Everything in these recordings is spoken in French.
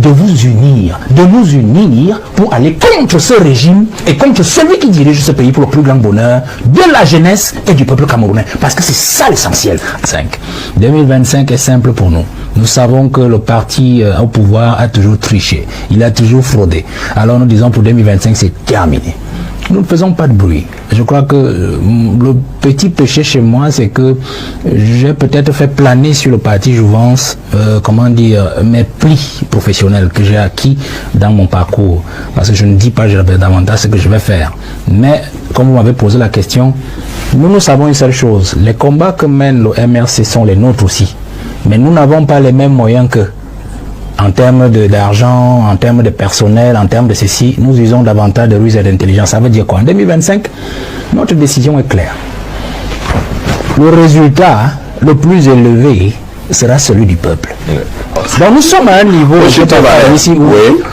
de vous unir, de nous unir pour aller contre ce régime et contre celui qui dirige ce pays pour le plus grand bonheur de la jeunesse et du peuple camerounais. Parce que c'est ça l'essentiel. 2025 est simple pour nous. Nous savons que le parti au pouvoir a toujours triché. Il a toujours fraudé. Alors nous disons pour 2025, c'est terminé. Nous ne faisons pas de bruit. Je crois que le petit péché chez moi, c'est que j'ai peut-être fait planer sur le parti Jouvence, mes plis professionnels que j'ai acquis dans mon parcours. Parce que je ne dis pas davantage ce que je vais faire. Mais, comme vous m'avez posé la question, nous savons une seule chose. Les combats que mène le MRC sont les nôtres aussi. Mais nous n'avons pas les mêmes moyens qu'eux. En termes d'argent, en termes de personnel, en termes de ceci, nous usons davantage de ruse et d'intelligence. Ça veut dire quoi? En 2025, notre décision est claire. Le résultat le plus élevé sera celui du peuple. Donc nous sommes à un niveau ici où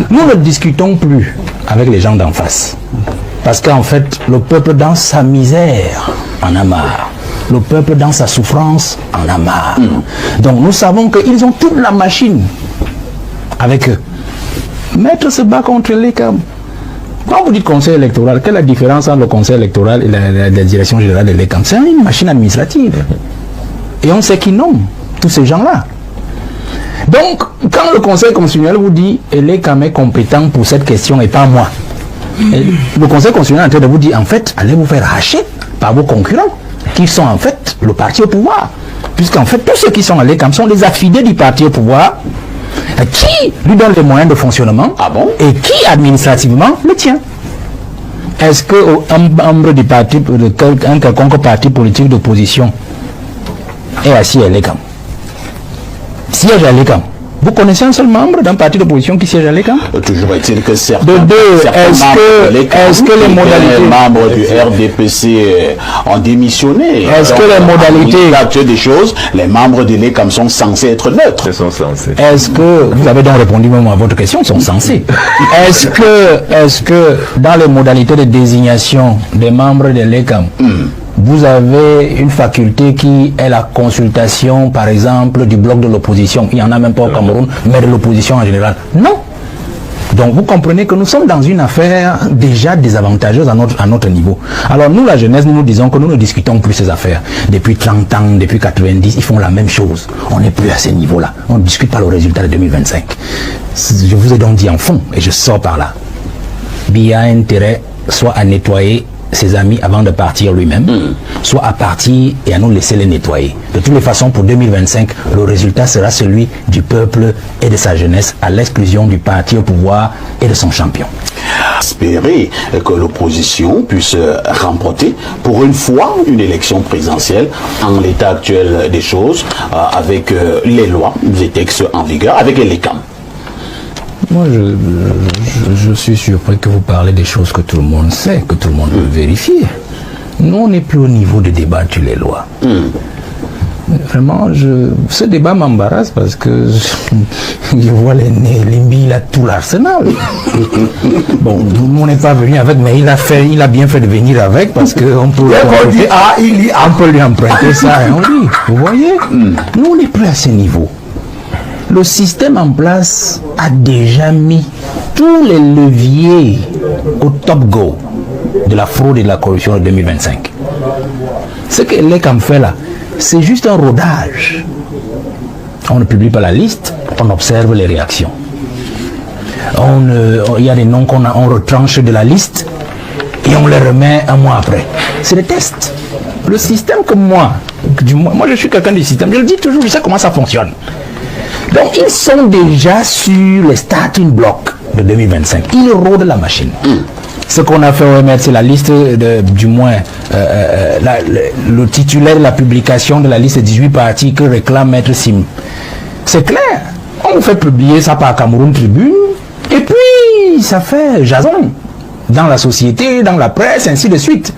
nous ne discutons plus avec les gens d'en face. Parce qu'en fait, le peuple dans sa misère en a marre. Le peuple dans sa souffrance en a marre. Donc nous savons qu'ils ont toute la machine avec eux. Maître se bat contre l'ECAM. Quand vous dites conseil électoral, quelle est la différence entre le conseil électoral et la direction générale de l'ECAM? C'est une machine administrative. Et on sait qui nomme tous ces gens-là. Donc, quand le conseil constitutionnel vous dit l'ECAM est compétent pour cette question et pas moi, et le conseil constitutionnel est en train de vous dire, en fait, allez vous faire racher par vos concurrents, qui sont en fait le parti au pouvoir. Puisqu'en fait, tous ceux qui sont à l'ECAM sont les affidés du parti au pouvoir, qui lui donne les moyens de fonctionnement et qui administrativement le tient. Est-ce qu'un membre du parti, un quelconque parti politique d'opposition est assis à l'ECAM? Siège à l'ECAM. Vous connaissez un seul membre d'un parti d'opposition qui siège à l'ECAM? Toujours est-il que certains est-ce que les modalités... membres du RDPC ont démissionné? Est-ce que les modalités... L'actuel des choses, les membres de l'ECAM sont censés être neutres. Ils sont censés. Est-ce que... Vous avez donc répondu même à votre question, ils sont censés. Est-ce que dans les modalités de désignation des membres de l'ECAM, vous avez une faculté qui est la consultation, par exemple, du bloc de l'opposition. Il n'y en a même pas au Cameroun, mais de l'opposition en général. Non. Donc vous comprenez que nous sommes dans une affaire déjà désavantageuse à notre niveau. Alors nous, la jeunesse, nous disons que nous ne discutons plus ces affaires. Depuis 30 ans, depuis 90, ils font la même chose. On n'est plus à ce niveau-là. On ne discute pas le résultat de 2025. Je vous ai donc dit en fond, et je sors par là. Il y a intérêt soit à nettoyer ses amis avant de partir lui-même, soit à partir et à nous laisser les nettoyer. De toutes les façons, pour 2025, le résultat sera celui du peuple et de sa jeunesse, à l'exclusion du parti au pouvoir et de son champion. Espérer que l'opposition puisse remporter pour une fois une élection présidentielle en l'état actuel des choses, avec les lois, les textes en vigueur, avec les LECAM. Moi, je suis surpris que vous parlez des choses que tout le monde sait, que tout le monde peut vérifier. Nous, on n'est plus au niveau de débattre sur les lois. Vraiment, ce débat m'embarrasse parce que je vois les billes, il a tout l'arsenal. Bon, on n'est pas venu avec, mais il a bien fait de venir avec parce qu'on peut lui emprunter ça et on lit. Vous voyez? Nous, on n'est plus à ce niveau. Le système en place a déjà mis tous les leviers au top go de la fraude et de la corruption de 2025. Ce que l'ECAM fait là, c'est juste un rodage. On ne publie pas la liste, on observe les réactions. Il y a des noms on retranche de la liste et on les remet un mois après. C'est des tests. Le système que moi je suis quelqu'un du système, je le dis toujours, je sais comment ça fonctionne. Donc ils sont déjà sur les starting blocks de 2025. Ils rôdent la machine. Ce qu'on a fait au MR, c'est la liste, le titulaire de la publication de la liste 18 partis que réclame Maître Sim. C'est clair. On fait publier ça par Cameroun Tribune et puis ça fait jason dans la société, dans la presse, ainsi de suite.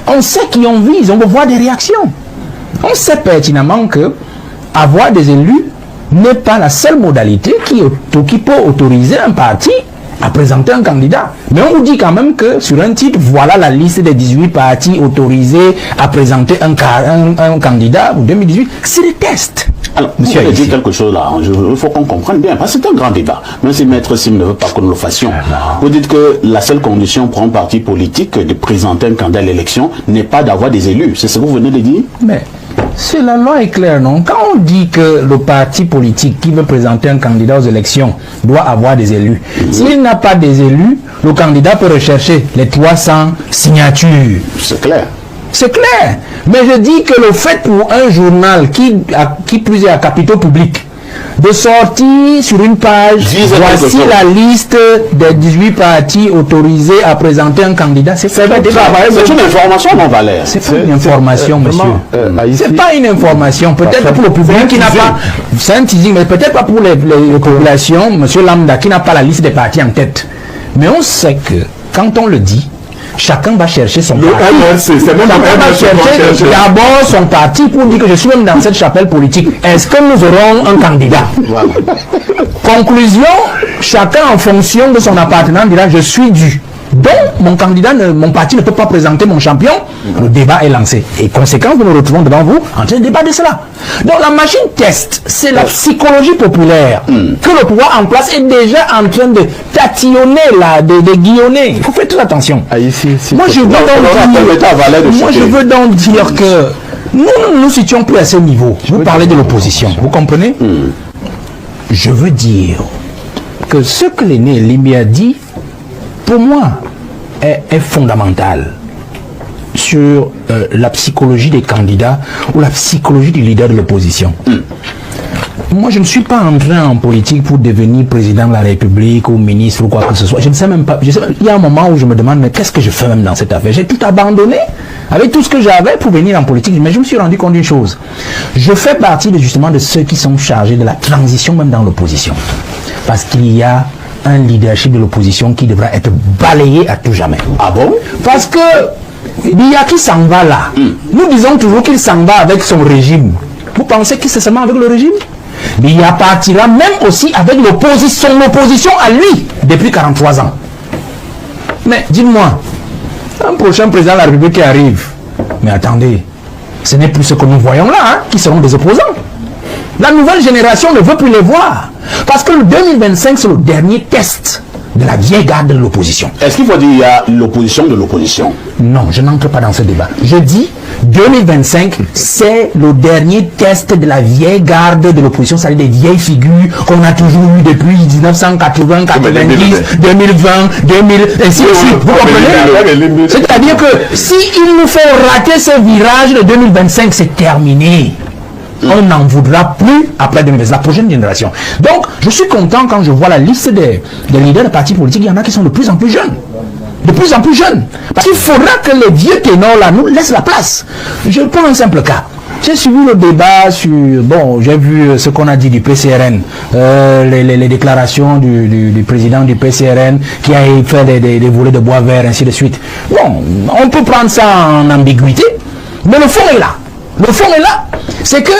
On sait qui on vise, on veut voir des réactions. On sait pertinemment que avoir des élus n'est pas la seule modalité qui peut autoriser un parti à présenter un candidat. Mais on vous dit quand même que sur un titre, voilà la liste des 18 partis autorisés à présenter un candidat pour 2018. C'est des tests. Alors, vous avez dit quelque chose là, il faut qu'on comprenne bien, parce que c'est un grand débat. Même si Maître Sim ne veut pas que nous le fassions. Vous dites que la seule condition pour un parti politique de présenter un candidat à l'élection n'est pas d'avoir des élus. C'est ce que vous venez de dire? Mais la loi est claire, non? Quand on dit que le parti politique qui veut présenter un candidat aux élections doit avoir des élus, s'il n'a pas des élus, le candidat peut rechercher les 300 signatures. C'est clair. C'est clair. Mais je dis que le fait pour un journal qui plus est à capitaux publics de sortir sur une page, voici la liste des 18 partis autorisés à présenter un candidat, c'est une information, mon Valère. C'est pas une information, monsieur. C'est pas une information. Peut-être pour le public qui n'a pas, c'est un teasing, mais peut-être pas pour les populations, monsieur Lambda, qui n'a pas la liste des partis en tête. Mais on sait que, quand on le dit, chacun va chercher son parti. Chacun va chercher d'abord son parti pour dire que je suis même dans cette chapelle politique. Est-ce que nous aurons un candidat? Voilà. Conclusion, chacun en fonction de son appartenance dira je suis du. Donc, mon parti ne peut pas présenter mon champion. Le débat est lancé. Et conséquence, nous nous retrouvons devant vous en train de débattre de cela. Donc, la machine test, c'est la psychologie populaire que le pouvoir en place est déjà en train de tatillonner, de guillonner. Il faut faire très attention. Moi, je veux donc dire que nous ne nous situons plus à ce niveau. Vous parlez de l'opposition. Vous comprenez? Je veux dire que ce que l'aîné Limbi a dit, pour moi, est fondamental sur la psychologie des candidats ou la psychologie du leader de l'opposition. Moi, je ne suis pas entré en politique pour devenir président de la République ou ministre ou quoi que ce soit. Je ne sais même pas. Il y a un moment où je me demande, mais qu'est-ce que je fais même dans cette affaire? J'ai tout abandonné avec tout ce que j'avais pour venir en politique. Mais je me suis rendu compte d'une chose. Je fais partie justement de ceux qui sont chargés de la transition même dans l'opposition. Parce qu'il y a un leadership de l'opposition qui devra être balayé à tout jamais. Ah bon? Parce que il y a qui s'en va là. Nous disons toujours qu'il s'en va avec son régime. Vous pensez que c'est seulement avec le régime? Il y a partira même aussi avec son opposition à lui depuis 43 ans. Mais dites-moi, un prochain président de la République qui arrive, mais attendez, ce n'est plus ce que nous voyons là, hein, qui seront des opposants. La nouvelle génération ne veut plus les voir. Parce que le 2025, c'est le dernier test de la vieille garde de l'opposition. Est-ce qu'il faut dire qu'il y a l'opposition de l'opposition? Non, je n'entre pas dans ce débat. Je dis 2025, c'est le dernier test de la vieille garde de l'opposition, c'est-à-dire des vieilles figures qu'on a toujours eues depuis 1980, 90, 2020, 2000, ainsi de suite. Vous comprenez? C'est-à-dire que si il nous faut rater ce virage de 2025, c'est terminé. On n'en voudra plus après 2020, la prochaine génération. Donc, je suis content quand je vois la liste des leaders de partis politiques. Il y en a qui sont de plus en plus jeunes. De plus en plus jeunes. Parce qu'il faudra que les vieux ténors là nous laissent la place. Je prends un simple cas. J'ai suivi le débat sur... Bon, j'ai vu ce qu'on a dit du PCRN. Les déclarations du président du PCRN qui a fait des volets de bois vert, ainsi de suite. Bon, on peut prendre ça en ambiguïté. Mais le fond est là. Le fond est là. C'est que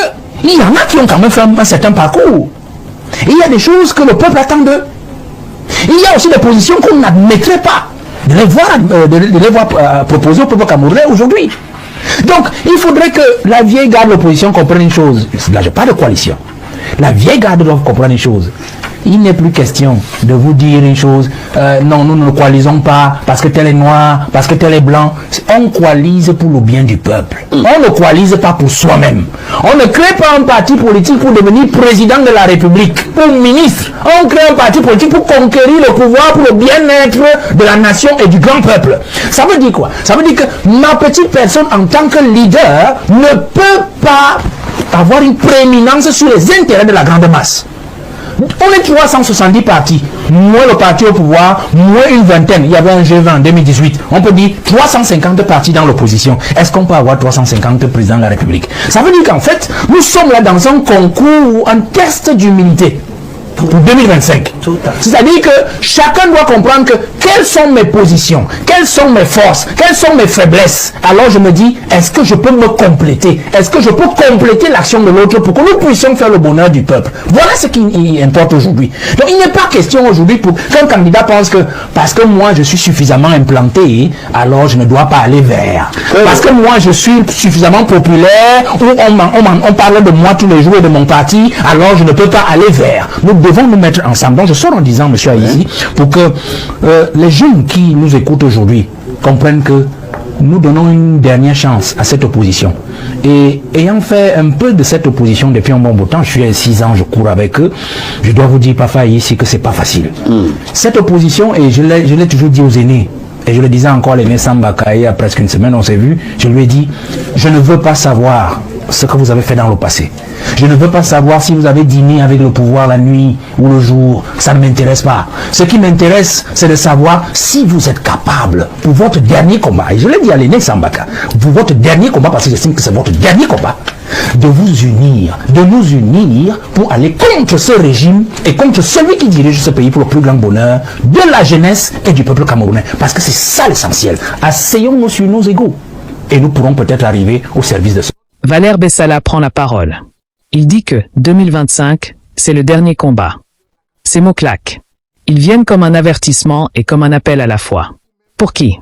il y en a qui ont quand même fait un certain parcours. Et il y a des choses que le peuple attend d'eux. Il y a aussi des positions qu'on n'admettrait pas de les voir proposer au peuple camerounais aujourd'hui. Donc, il faudrait que la vieille garde de l'opposition comprenne une chose. Là, je parle de coalition. La vieille garde doit comprendre une chose. Il n'est plus question de vous dire une chose, non, nous ne coalisons pas parce que tel est noir, parce que tel est blanc. On coalise pour le bien du peuple. On ne coalise pas pour soi-même. On ne crée pas un parti politique pour devenir président de la République ou ministre. On crée un parti politique pour conquérir le pouvoir pour le bien-être de la nation et du grand peuple. Ça veut dire quoi? Ça veut dire que ma petite personne en tant que leader ne peut pas avoir une prééminence sur les intérêts de la grande masse. On est 370 partis, moins le parti au pouvoir, moins une vingtaine. Il y avait un G20 en 2018. On peut dire 350 partis dans l'opposition. Est-ce qu'on peut avoir 350 présidents de la République? Ça veut dire qu'en fait, nous sommes là dans un concours, un test d'humilité pour 2025. C'est-à-dire que chacun doit comprendre que quelles sont mes positions, quelles sont mes forces, quelles sont mes faiblesses. Alors je me dis, est-ce que je peux me compléter? Est-ce que je peux compléter l'action de l'autre pour que nous puissions faire le bonheur du peuple? Voilà ce qui importe aujourd'hui. Donc il n'est pas question aujourd'hui pour qu'un candidat pense que parce que moi je suis suffisamment implanté, alors je ne dois pas aller vers. Parce que moi je suis suffisamment populaire, ou on parle de moi tous les jours et de mon parti, alors je ne peux pas aller vers. Nous devons nous mettre ensemble. Donc je sors en disant, monsieur Aïzi, pour que les jeunes qui nous écoutent aujourd'hui comprennent que nous donnons une dernière chance à cette opposition. Et ayant fait un peu de cette opposition depuis un bon bout de temps, je suis à 6 ans, je cours avec eux, je dois vous dire, parfois ici, que c'est pas facile. Cette opposition, et je l'ai toujours dit aux aînés, et je le disais encore à l'aîné Sambaka, il y a presque une semaine, on s'est vu, je lui ai dit, je ne veux pas savoir ce que vous avez fait dans le passé. Je ne veux pas savoir si vous avez dîné avec le pouvoir la nuit ou le jour. Ça ne m'intéresse pas. Ce qui m'intéresse, c'est de savoir si vous êtes capable, pour votre dernier combat, et je l'ai dit à l'aîné Sambaka, pour votre dernier combat, parce que j'estime que c'est votre dernier combat, de vous unir, de nous unir pour aller contre ce régime et contre celui qui dirige ce pays pour le plus grand bonheur de la jeunesse et du peuple camerounais. Parce que c'est ça l'essentiel. Asseyons-nous sur nos égaux et nous pourrons peut-être arriver au service de ce. Valère Bessala prend la parole. Il dit que 2025, c'est le dernier combat. Ces mots claquent. Ils viennent comme un avertissement et comme un appel à la fois. Pour qui?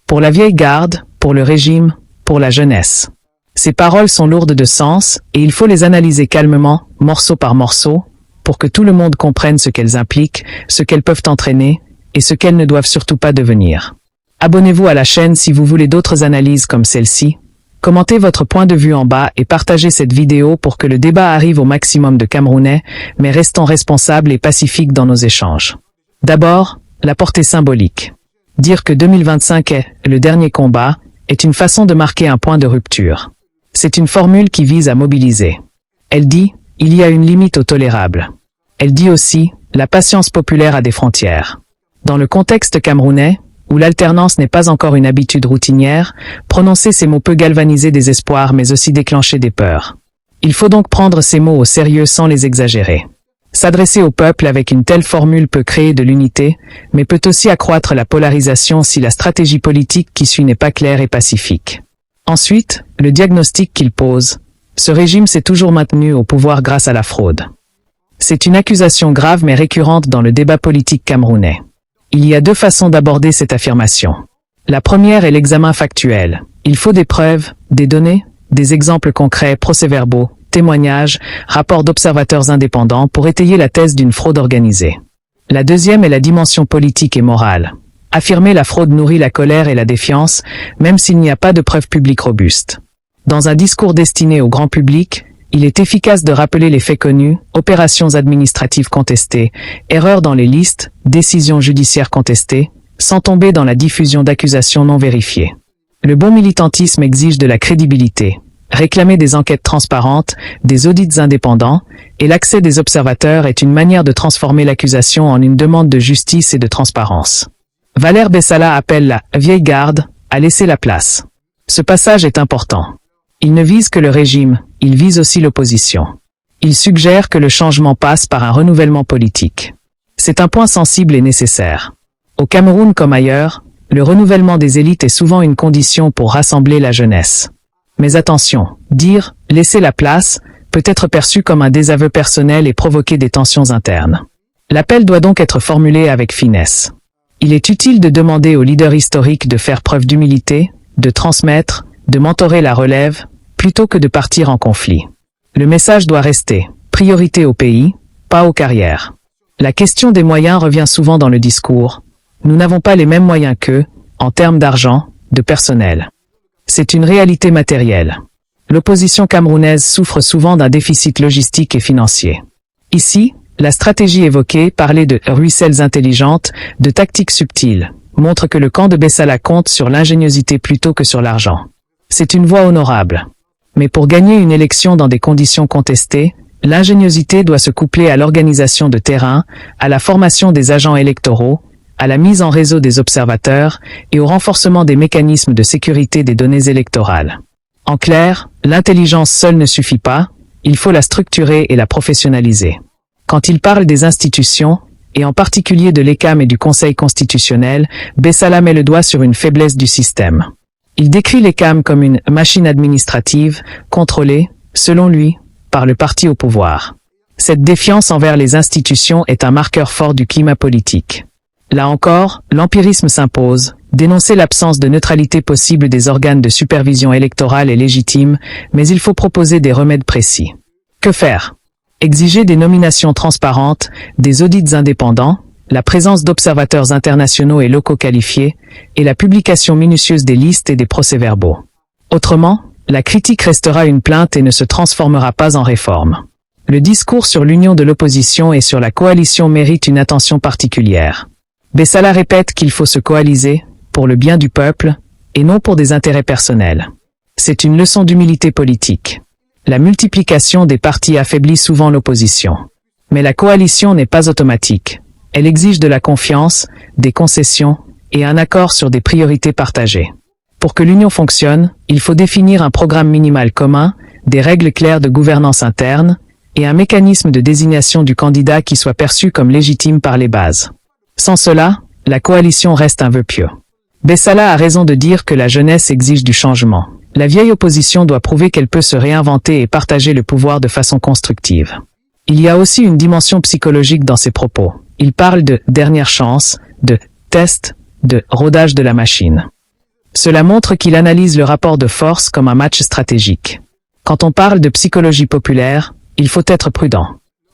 Pour la vieille garde, pour le régime, pour la jeunesse. Ces paroles sont lourdes de sens et il faut les analyser calmement, morceau par morceau, pour que tout le monde comprenne ce qu'elles impliquent, ce qu'elles peuvent entraîner et ce qu'elles ne doivent surtout pas devenir. Abonnez-vous à la chaîne si vous voulez d'autres analyses comme celle-ci. Commentez votre point de vue en bas et partagez cette vidéo pour que le débat arrive au maximum de Camerounais, mais restons responsables et pacifiques dans nos échanges. D'abord, la portée symbolique. Dire que 2025 est le dernier combat est une façon de marquer un point de rupture. C'est une formule qui vise à mobiliser. Elle dit, il y a une limite au tolérable. Elle dit aussi, la patience populaire a des frontières. Dans le contexte camerounais, où l'alternance n'est pas encore une habitude routinière, prononcer ces mots peut galvaniser des espoirs mais aussi déclencher des peurs. Il faut donc prendre ces mots au sérieux sans les exagérer. S'adresser au peuple avec une telle formule peut créer de l'unité, mais peut aussi accroître la polarisation si la stratégie politique qui suit n'est pas claire et pacifique. Ensuite, le diagnostic qu'il pose. Ce régime s'est toujours maintenu au pouvoir grâce à la fraude. C'est une accusation grave mais récurrente dans le débat politique camerounais. Il y a deux façons d'aborder cette affirmation. La première est l'examen factuel. Il faut des preuves, des données, des exemples concrets, procès-verbaux, témoignages, rapports d'observateurs indépendants pour étayer la thèse d'une fraude organisée. La deuxième est la dimension politique et morale. Affirmer la fraude nourrit la colère et la défiance, même s'il n'y a pas de preuves publiques robustes. Dans un discours destiné au grand public, il est efficace de rappeler les faits connus, opérations administratives contestées, erreurs dans les listes, décisions judiciaires contestées, sans tomber dans la diffusion d'accusations non vérifiées. Le bon militantisme exige de la crédibilité, réclamer des enquêtes transparentes, des audits indépendants, et l'accès des observateurs est une manière de transformer l'accusation en une demande de justice et de transparence. Valère Bessala appelle la « vieille garde » à laisser la place. Ce passage est important. Il ne vise que le régime, il vise aussi l'opposition. Il suggère que le changement passe par un renouvellement politique. C'est un point sensible et nécessaire. Au Cameroun comme ailleurs, le renouvellement des élites est souvent une condition pour rassembler la jeunesse. Mais attention, dire « laisser la place » peut être perçu comme un désaveu personnel et provoquer des tensions internes. L'appel doit donc être formulé avec finesse. Il est utile de demander aux leaders historiques de faire preuve d'humilité, de transmettre, de mentorer la relève, plutôt que de partir en conflit. Le message doit rester « priorité au pays, pas aux carrières ». La question des moyens revient souvent dans le discours. Nous n'avons pas les mêmes moyens qu'eux, en termes d'argent, de personnel. C'est une réalité matérielle. L'opposition camerounaise souffre souvent d'un déficit logistique et financier. Ici, la stratégie évoquée, parler de « ruisselles intelligentes », de tactiques subtiles, montre que le camp de Bessala compte sur l'ingéniosité plutôt que sur l'argent. C'est une voie honorable. Mais pour gagner une élection dans des conditions contestées, l'ingéniosité doit se coupler à l'organisation de terrain, à la formation des agents électoraux, à la mise en réseau des observateurs et au renforcement des mécanismes de sécurité des données électorales. En clair, l'intelligence seule ne suffit pas, il faut la structurer et la professionnaliser. Quand il parle des institutions, et en particulier de l'ECAM et du Conseil constitutionnel, Bessala met le doigt sur une faiblesse du système. Il décrit l'ECAM comme une machine administrative, contrôlée, selon lui, par le parti au pouvoir. Cette défiance envers les institutions est un marqueur fort du climat politique. Là encore, l'empirisme s'impose. Dénoncer l'absence de neutralité possible des organes de supervision électorale est légitime, mais il faut proposer des remèdes précis. Que faire? Exiger des nominations transparentes, des audits indépendants, la présence d'observateurs internationaux et locaux qualifiés, et la publication minutieuse des listes et des procès-verbaux. Autrement, la critique restera une plainte et ne se transformera pas en réforme. Le discours sur l'union de l'opposition et sur la coalition mérite une attention particulière. Bessala répète qu'il faut se coaliser, pour le bien du peuple, et non pour des intérêts personnels. C'est une leçon d'humilité politique. La multiplication des partis affaiblit souvent l'opposition. Mais la coalition n'est pas automatique. Elle exige de la confiance, des concessions, et un accord sur des priorités partagées. Pour que l'union fonctionne, il faut définir un programme minimal commun, des règles claires de gouvernance interne, et un mécanisme de désignation du candidat qui soit perçu comme légitime par les bases. Sans cela, la coalition reste un vœu pieux. Bessala a raison de dire que la jeunesse exige du changement. La vieille opposition doit prouver qu'elle peut se réinventer et partager le pouvoir de façon constructive. Il y a aussi une dimension psychologique dans ses propos. Il parle de dernière chance, de test, de rodage de la machine. Cela montre qu'il analyse le rapport de force comme un match stratégique. Quand on parle de psychologie populaire, il faut être prudent.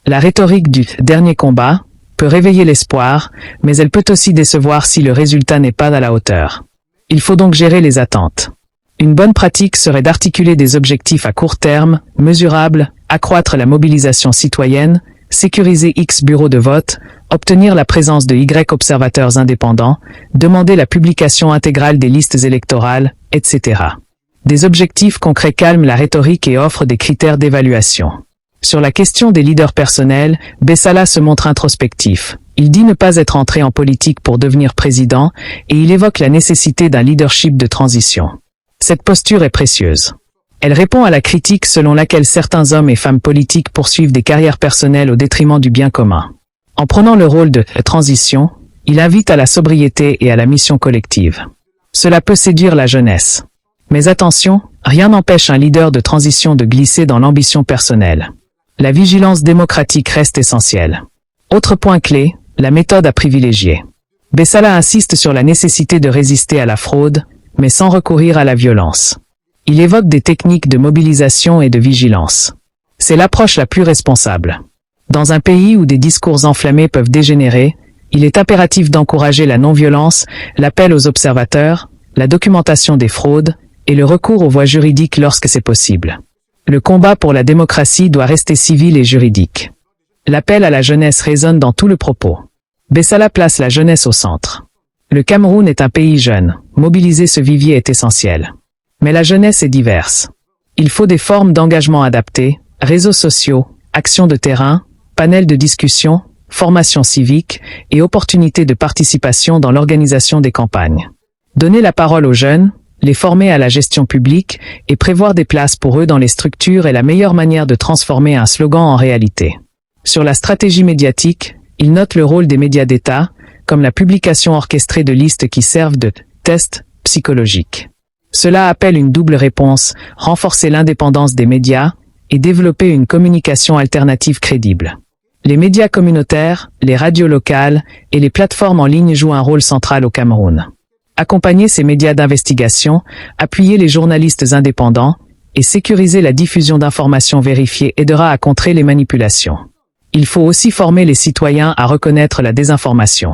La rhétorique du dernier combat peut réveiller l'espoir, mais elle peut aussi décevoir si le résultat n'est pas à la hauteur. Il faut donc gérer les attentes. Une bonne pratique serait d'articuler des objectifs à court terme, mesurables, accroître la mobilisation citoyenne, sécuriser X bureaux de vote, obtenir la présence de Y observateurs indépendants, demander la publication intégrale des listes électorales, etc. Des objectifs concrets calment la rhétorique et offrent des critères d'évaluation. Sur la question des leaders personnels, Bessala se montre introspectif. Il dit ne pas être entré en politique pour devenir président, et il évoque la nécessité d'un leadership de transition. Cette posture est précieuse. Elle répond à la critique selon laquelle certains hommes et femmes politiques poursuivent des carrières personnelles au détriment du bien commun. En prenant le rôle de transition, il invite à la sobriété et à la mission collective. Cela peut séduire la jeunesse. Mais attention, rien n'empêche un leader de transition de glisser dans l'ambition personnelle. La vigilance démocratique reste essentielle. Autre point clé, la méthode à privilégier. Bessala insiste sur la nécessité de résister à la fraude, mais sans recourir à la violence. Il évoque des techniques de mobilisation et de vigilance. C'est l'approche la plus responsable. Dans un pays où des discours enflammés peuvent dégénérer, il est impératif d'encourager la non-violence, l'appel aux observateurs, la documentation des fraudes, et le recours aux voies juridiques lorsque c'est possible. Le combat pour la démocratie doit rester civil et juridique. L'appel à la jeunesse résonne dans tout le propos. Bessala place la jeunesse au centre. Le Cameroun est un pays jeune. Mobiliser ce vivier est essentiel. Mais la jeunesse est diverse. Il faut des formes d'engagement adaptées, réseaux sociaux, actions de terrain, panels de discussion, formation civique et opportunités de participation dans l'organisation des campagnes. Donner la parole aux jeunes, les former à la gestion publique et prévoir des places pour eux dans les structures est la meilleure manière de transformer un slogan en réalité. Sur la stratégie médiatique, il note le rôle des médias d'État, comme la publication orchestrée de listes qui servent de tests psychologiques. Cela appelle une double réponse, renforcer l'indépendance des médias et développer une communication alternative crédible. Les médias communautaires, les radios locales et les plateformes en ligne jouent un rôle central au Cameroun. Accompagner ces médias d'investigation, appuyer les journalistes indépendants et sécuriser la diffusion d'informations vérifiées aidera à contrer les manipulations. Il faut aussi former les citoyens à reconnaître la désinformation.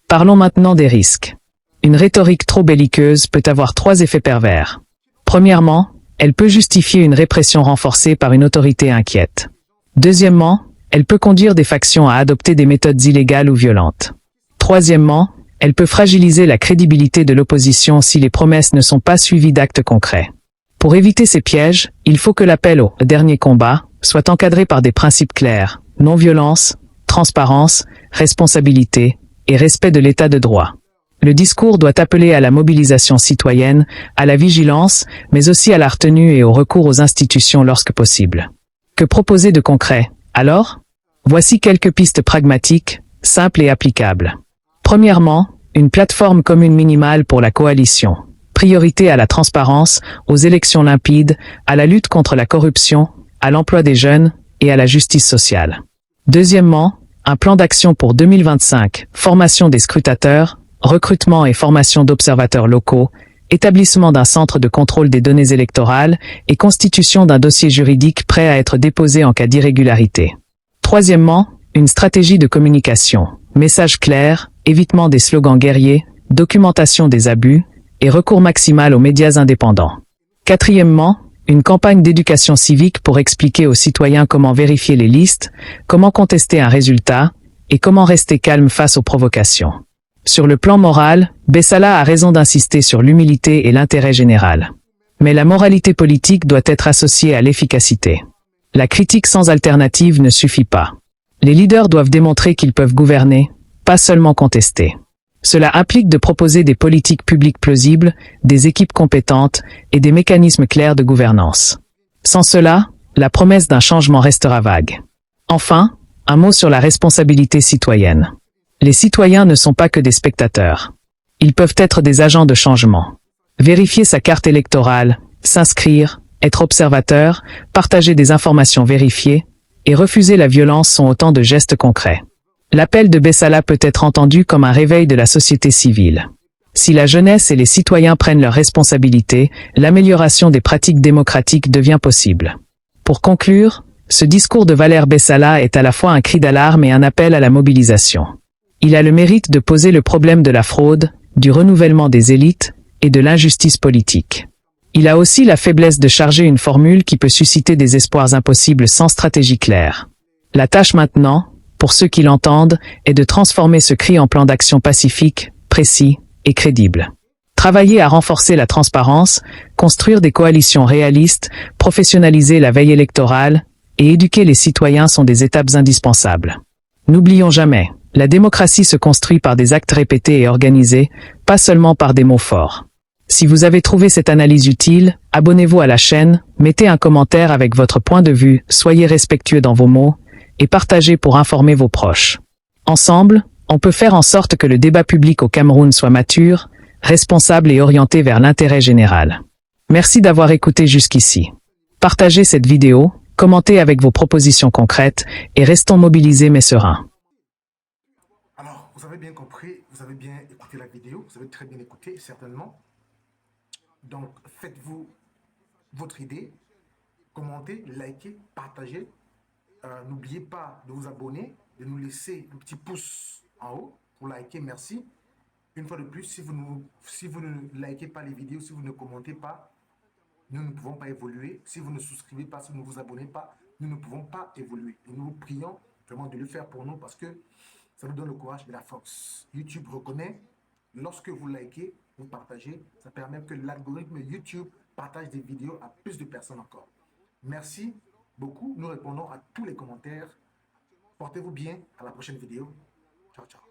Parlons maintenant des risques. Une rhétorique trop belliqueuse peut avoir 3 effets pervers. Premièrement, elle peut justifier une répression renforcée par une autorité inquiète. Deuxièmement, elle peut conduire des factions à adopter des méthodes illégales ou violentes. Troisièmement, elle peut fragiliser la crédibilité de l'opposition si les promesses ne sont pas suivies d'actes concrets. Pour éviter ces pièges, il faut que l'appel au dernier combat soit encadré par des principes clairs, non-violence, transparence, responsabilité et respect de l'état de droit. Le discours doit appeler à la mobilisation citoyenne, à la vigilance, mais aussi à la retenue et au recours aux institutions lorsque possible. Que proposer de concret, alors? Voici quelques pistes pragmatiques, simples et applicables. Premièrement, une plateforme commune minimale pour la coalition. Priorité à la transparence, aux élections limpides, à la lutte contre la corruption, à l'emploi des jeunes et à la justice sociale. Deuxièmement, un plan d'action pour 2025, formation des scrutateurs, recrutement et formation d'observateurs locaux, établissement d'un centre de contrôle des données électorales et constitution d'un dossier juridique prêt à être déposé en cas d'irrégularité. Troisièmement, une stratégie de communication, message clair, évitement des slogans guerriers, documentation des abus et recours maximal aux médias indépendants. Quatrièmement, une campagne d'éducation civique pour expliquer aux citoyens comment vérifier les listes, comment contester un résultat et comment rester calme face aux provocations. Sur le plan moral, Bessala a raison d'insister sur l'humilité et l'intérêt général. Mais la moralité politique doit être associée à l'efficacité. La critique sans alternative ne suffit pas. Les leaders doivent démontrer qu'ils peuvent gouverner, pas seulement contester. Cela implique de proposer des politiques publiques plausibles, des équipes compétentes et des mécanismes clairs de gouvernance. Sans cela, la promesse d'un changement restera vague. Enfin, un mot sur la responsabilité citoyenne. Les citoyens ne sont pas que des spectateurs. Ils peuvent être des agents de changement. Vérifier sa carte électorale, s'inscrire, être observateur, partager des informations vérifiées et refuser la violence sont autant de gestes concrets. L'appel de Bessala peut être entendu comme un réveil de la société civile. Si la jeunesse et les citoyens prennent leurs responsabilités, l'amélioration des pratiques démocratiques devient possible. Pour conclure, ce discours de Valère Bessala est à la fois un cri d'alarme et un appel à la mobilisation. Il a le mérite de poser le problème de la fraude, du renouvellement des élites et de l'injustice politique. Il a aussi la faiblesse de charger une formule qui peut susciter des espoirs impossibles sans stratégie claire. La tâche maintenant, pour ceux qui l'entendent, est de transformer ce cri en plan d'action pacifique, précis et crédible. Travailler à renforcer la transparence, construire des coalitions réalistes, professionnaliser la veille électorale et éduquer les citoyens sont des étapes indispensables. N'oublions jamais, la démocratie se construit par des actes répétés et organisés, pas seulement par des mots forts. Si vous avez trouvé cette analyse utile, abonnez-vous à la chaîne, mettez un commentaire avec votre point de vue, soyez respectueux dans vos mots, et partagez pour informer vos proches. Ensemble, on peut faire en sorte que le débat public au Cameroun soit mature, responsable et orienté vers l'intérêt général. Merci d'avoir écouté jusqu'ici. Partagez cette vidéo, commentez avec vos propositions concrètes, et restons mobilisés mais sereins. Alors, vous avez bien compris, vous avez bien écouté la vidéo, vous avez très bien écouté, certainement. Donc, faites-vous votre idée, commentez, likez, partagez. N'oubliez pas de vous abonner, de nous laisser le petit pouce en haut pour liker, merci. Une fois de plus, si vous ne likez pas les vidéos, si vous ne commentez pas, nous ne pouvons pas évoluer. Si vous ne souscrivez pas, si vous ne vous abonnez pas, nous ne pouvons pas évoluer. Et nous vous prions vraiment de le faire pour nous parce que ça nous donne le courage et la force. YouTube reconnaît, lorsque vous likez, vous partagez, ça permet que l'algorithme YouTube partage des vidéos à plus de personnes encore. Merci beaucoup. Nous répondons à tous les commentaires. Portez-vous bien. À la prochaine vidéo. Ciao, ciao.